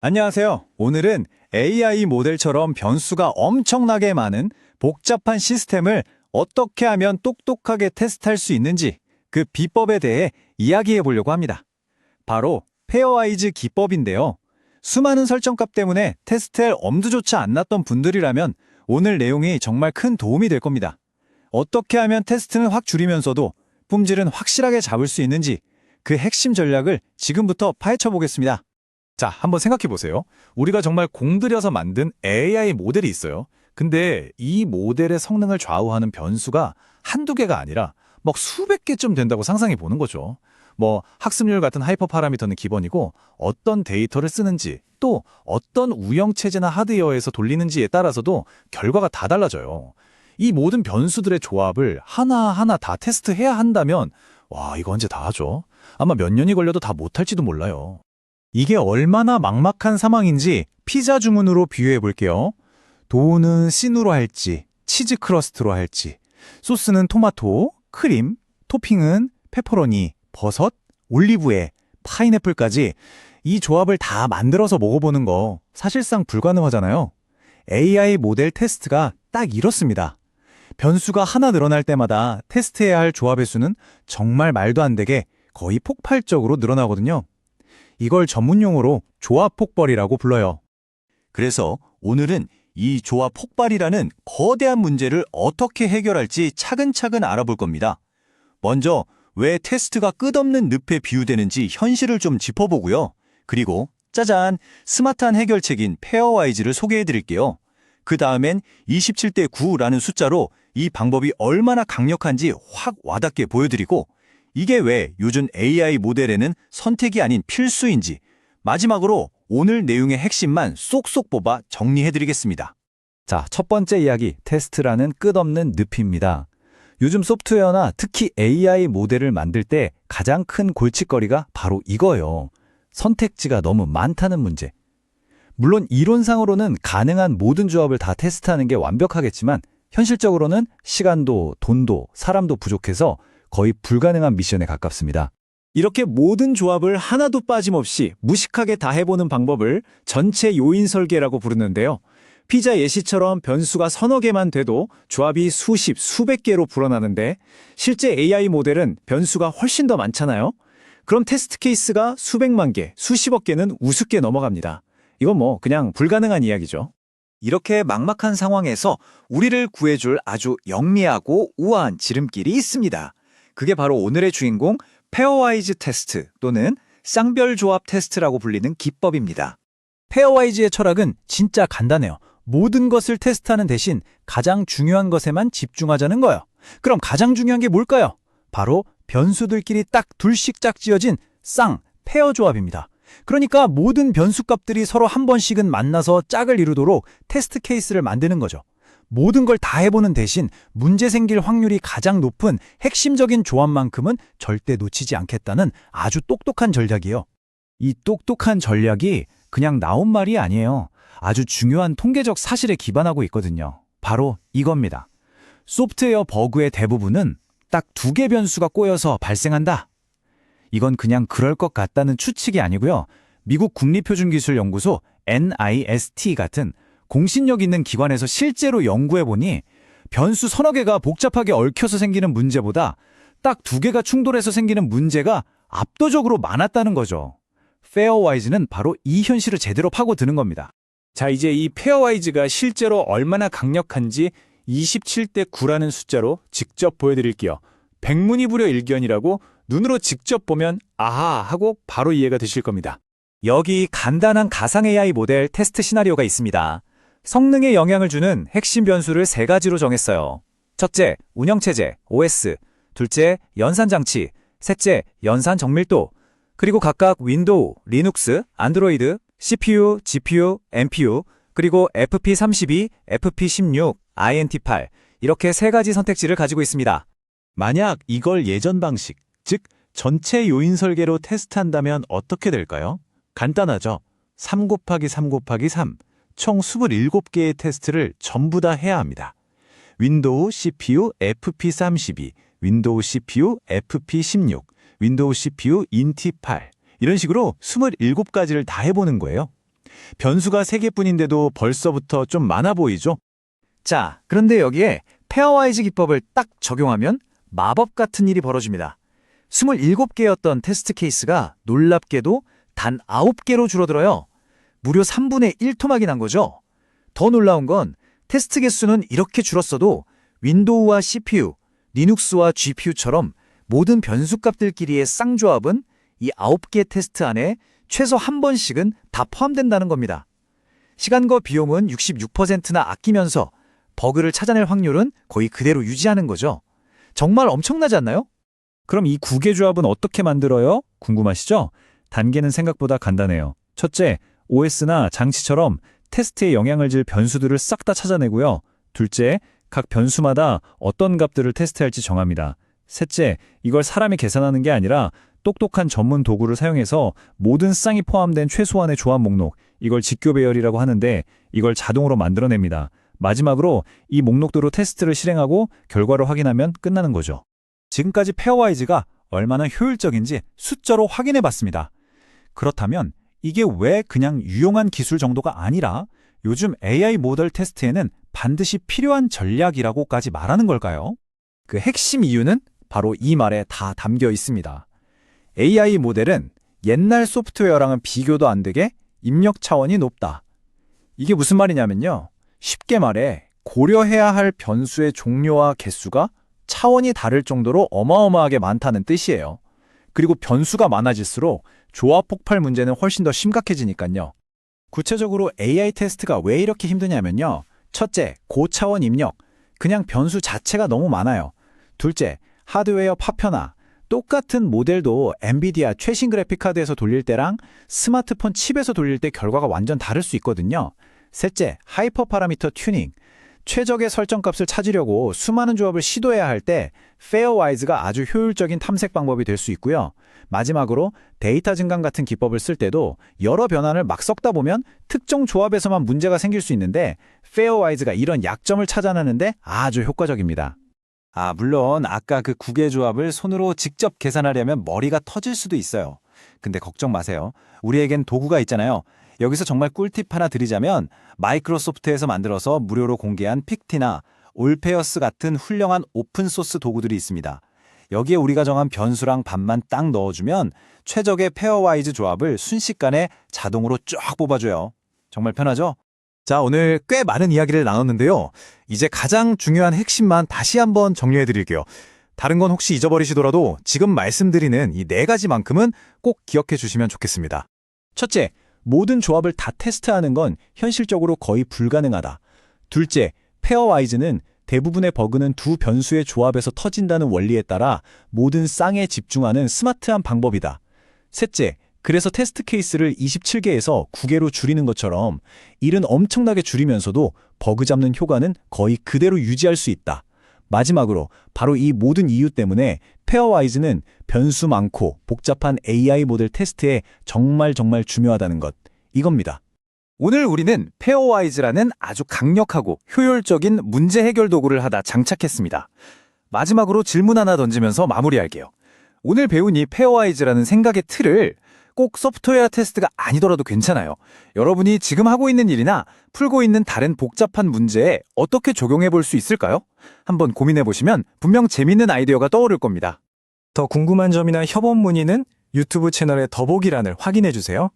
안녕하세요. 오늘은 AI 모델처럼 변수가 엄청나게 많은 복잡한 시스템을 어떻게 하면 똑똑하게 테스트할 수 있는지 그 비법에 대해 이야기해 보려고 합니다. 바로 페어와이즈 기법인데요. 수많은 설정값 때문에 테스트할 엄두조차 안 났던 분들이라면 오늘 내용이 정말 큰 도움이 될 겁니다. 어떻게 하면 테스트는 확 줄이면서도 품질은 확실하게 잡을 수 있는지 그 핵심 전략을 지금부터 파헤쳐 보겠습니다. 자, 한번 생각해 보세요. 우리가 정말 공들여서 만든 AI 모델이 있어요. 근데 이 모델의 성능을 좌우하는 변수가 한두 개가 아니라 막 수백 개쯤 된다고 상상해 보는 거죠. 학습률 같은 하이퍼 파라미터는 기본이고 어떤 데이터를 쓰는지 또 어떤 운영체제나 하드웨어에서 돌리는지에 따라서도 결과가 다 달라져요. 이 모든 변수들의 조합을 하나하나 다 테스트해야 한다면 와, 이거 언제 다 하죠? 아마 몇 년이 걸려도 다 못할지도 몰라요. 이게 얼마나 막막한 상황인지 피자 주문으로 비유해 볼게요. 도우는 씬으로 할지, 치즈 크러스트로 할지, 소스는 토마토, 크림, 토핑은 페퍼로니, 버섯, 올리브에, 파인애플까지 이 조합을 다 만들어서 먹어보는 거 사실상 불가능하잖아요. AI 모델 테스트가 딱 이렇습니다. 변수가 하나 늘어날 때마다 테스트해야 할 조합의 수는 정말 말도 안 되게 거의 폭발적으로 늘어나거든요. 이걸 전문용어로 조합 폭발이라고 불러요. 그래서 오늘은 이 조합 폭발이라는 거대한 문제를 어떻게 해결할지 차근차근 알아볼 겁니다. 먼저 왜 테스트가 끝없는 늪에 비유되는지 현실을 좀 짚어보고요. 그리고 짜잔, 스마트한 해결책인 페어와이즈를 소개해 드릴게요. 그 다음엔 27대 9라는 숫자로 이 방법이 얼마나 강력한지 확 와닿게 보여드리고 이게 왜 요즘 AI 모델에는 선택이 아닌 필수인지 마지막으로 오늘 내용의 핵심만 쏙쏙 뽑아 정리해드리겠습니다. 자, 첫 번째 이야기, 테스트라는 끝없는 늪입니다. 요즘 소프트웨어나 특히 AI 모델을 만들 때 가장 큰 골칫거리가 바로 이거예요. 선택지가 너무 많다는 문제. 물론 이론상으로는 가능한 모든 조합을 다 테스트하는 게 완벽하겠지만 현실적으로는 시간도 돈도 사람도 부족해서 거의 불가능한 미션에 가깝습니다. 이렇게 모든 조합을 하나도 빠짐없이 무식하게 다 해보는 방법을 전체 요인 설계라고 부르는데요. 피자 예시처럼 변수가 서너 개만 돼도 조합이 수십, 수백 개로 불어나는데 실제 AI 모델은 변수가 훨씬 더 많잖아요. 그럼 테스트 케이스가 수백만 개, 수십억 개는 우습게 넘어갑니다. 이건 그냥 불가능한 이야기죠. 이렇게 막막한 상황에서 우리를 구해줄 아주 영리하고 우아한 지름길이 있습니다. 그게 바로 오늘의 주인공 페어와이즈 테스트 또는 쌍별 조합 테스트라고 불리는 기법입니다. 페어와이즈의 철학은 진짜 간단해요. 모든 것을 테스트하는 대신 가장 중요한 것에만 집중하자는 거예요. 그럼 가장 중요한 게 뭘까요? 바로 변수들끼리 딱 둘씩 짝지어진 페어 조합입니다. 그러니까 모든 변수값들이 서로 한 번씩은 만나서 짝을 이루도록 테스트 케이스를 만드는 거죠. 모든 걸 다 해보는 대신 문제 생길 확률이 가장 높은 핵심적인 조합만큼은 절대 놓치지 않겠다는 아주 똑똑한 전략이에요. 이 똑똑한 전략이 그냥 나온 말이 아니에요. 아주 중요한 통계적 사실에 기반하고 있거든요. 바로 이겁니다. 소프트웨어 버그의 대부분은 딱 두 개 변수가 꼬여서 발생한다. 이건 그냥 그럴 것 같다는 추측이 아니고요. 미국 국립표준기술연구소 NIST 같은 공신력 있는 기관에서 실제로 연구해보니 변수 서너 개가 복잡하게 얽혀서 생기는 문제보다 딱 두 개가 충돌해서 생기는 문제가 압도적으로 많았다는 거죠. 페어와이즈는 바로 이 현실을 제대로 파고드는 겁니다. 자, 이제 이 페어와이즈가 실제로 얼마나 강력한지 27대 9라는 숫자로 직접 보여드릴게요. 백문이불여일견이라고 눈으로 직접 보면 아하 하고 바로 이해가 되실 겁니다. 여기 간단한 가상 AI 모델 테스트 시나리오가 있습니다. 성능에 영향을 주는 핵심 변수를 세 가지로 정했어요. 첫째, 운영체제, OS. 둘째, 연산장치. 셋째, 연산 정밀도. 그리고 각각 윈도우, 리눅스, 안드로이드, CPU, GPU, NPU, 그리고 FP32, FP16, INT8 이렇게 세 가지 선택지를 가지고 있습니다. 만약 이걸 예전 방식, 즉 전체 요인 설계로 테스트한다면 어떻게 될까요? 간단하죠. 3 곱하기 3 곱하기 3, 총 27개의 테스트를 전부 다 해야 합니다. 윈도우 CPU FP32, 윈도우 CPU FP16, 윈도우 CPU 인티8 이런 식으로 27가지를 다 해보는 거예요. 변수가 3개뿐인데도 벌써부터 좀 많아 보이죠? 자, 그런데 여기에 페어와이즈 기법을 딱 적용하면 마법 같은 일이 벌어집니다. 27개였던 테스트 케이스가 놀랍게도 단 9개로 줄어들어요. 무려 3분의 1 토막이 난 거죠. 더 놀라운 건 테스트 개수는 이렇게 줄었어도 윈도우와 CPU, 리눅스와 GPU처럼 모든 변수값들끼리의 쌍조합은 이 9개 테스트 안에 최소 한 번씩은 다 포함된다는 겁니다. 시간과 비용은 66%나 아끼면서 버그를 찾아낼 확률은 거의 그대로 유지하는 거죠. 정말 엄청나지 않나요? 그럼 이 9개 조합은 어떻게 만들어요? 궁금하시죠? 단계는 생각보다 간단해요. 첫째, OS나 장치처럼 테스트에 영향을 줄 변수들을 싹 다 찾아내고요. 둘째, 각 변수마다 어떤 값들을 테스트할지 정합니다. 셋째, 이걸 사람이 계산하는 게 아니라 똑똑한 전문 도구를 사용해서 모든 쌍이 포함된 최소한의 조합 목록, 이걸 직교 배열이라고 하는데 이걸 자동으로 만들어냅니다. 마지막으로 이 목록대로 테스트를 실행하고 결과를 확인하면 끝나는 거죠. 지금까지 페어와이즈가 얼마나 효율적인지 숫자로 확인해 봤습니다. 그렇다면 이게 왜 그냥 유용한 기술 정도가 아니라 요즘 AI 모델 테스트에는 반드시 필요한 전략이라고까지 말하는 걸까요? 그 핵심 이유는 바로 이 말에 다 담겨 있습니다. AI 모델은 옛날 소프트웨어랑은 비교도 안 되게 입력 차원이 높다. 이게 무슨 말이냐면요. 쉽게 말해 고려해야 할 변수의 종류와 개수가 차원이 다를 정도로 어마어마하게 많다는 뜻이에요. 그리고 변수가 많아질수록 조합 폭발 문제는 훨씬 더 심각해지니까요. 구체적으로 AI 테스트가 왜 이렇게 힘드냐면요. 첫째, 고차원 입력. 그냥 변수 자체가 너무 많아요. 둘째, 하드웨어 파편화. 똑같은 모델도 엔비디아 최신 그래픽카드에서 돌릴 때랑 스마트폰 칩에서 돌릴 때 결과가 완전 다를 수 있거든요. 셋째, 하이퍼 파라미터 튜닝. 최적의 설정값을 찾으려고 수많은 조합을 시도해야 할 때 페어와이즈가 아주 효율적인 탐색 방법이 될 수 있고요. 마지막으로 데이터 증강 같은 기법을 쓸 때도 여러 변환을 막 섞다 보면 특정 조합에서만 문제가 생길 수 있는데 페어와이즈가 이런 약점을 찾아내는데 아주 효과적입니다. 물론 아까 그 9개 조합을 손으로 직접 계산하려면 머리가 터질 수도 있어요. 근데 걱정 마세요. 우리에겐 도구가 있잖아요. 여기서 정말 꿀팁 하나 드리자면 마이크로소프트에서 만들어서 무료로 공개한 픽티나 올페어스 같은 훌륭한 오픈소스 도구들이 있습니다. 여기에 우리가 정한 변수랑 반만 딱 넣어주면 최적의 페어와이즈 조합을 순식간에 자동으로 쫙 뽑아줘요. 정말 편하죠? 자, 오늘 꽤 많은 이야기를 나눴는데요. 이제 가장 중요한 핵심만 다시 한번 정리해드릴게요. 다른 건 혹시 잊어버리시더라도 지금 말씀드리는 이 4가지만큼은 꼭 기억해 주시면 좋겠습니다. 첫째, 모든 조합을 다 테스트하는 건 현실적으로 거의 불가능하다. 둘째, 페어와이즈는 대부분의 버그는 두 변수의 조합에서 터진다는 원리에 따라 모든 쌍에 집중하는 스마트한 방법이다. 셋째, 그래서 테스트 케이스를 27개에서 9개로 줄이는 것처럼 일은 엄청나게 줄이면서도 버그 잡는 효과는 거의 그대로 유지할 수 있다. 마지막으로 바로 이 모든 이유 때문에 페어와이즈는 변수 많고 복잡한 AI 모델 테스트에 정말 중요하다는 것, 이겁니다. 오늘 우리는 페어와이즈라는 아주 강력하고 효율적인 문제 해결 도구를 하나 장착했습니다. 마지막으로 질문 하나 던지면서 마무리할게요. 오늘 배운 이 페어와이즈라는 생각의 틀을 꼭 소프트웨어 테스트가 아니더라도 괜찮아요. 여러분이 지금 하고 있는 일이나 풀고 있는 다른 복잡한 문제에 어떻게 적용해 볼 수 있을까요? 한번 고민해 보시면 분명 재밌는 아이디어가 떠오를 겁니다. 더 궁금한 점이나 협업 문의는 유튜브 채널의 더보기란을 확인해 주세요.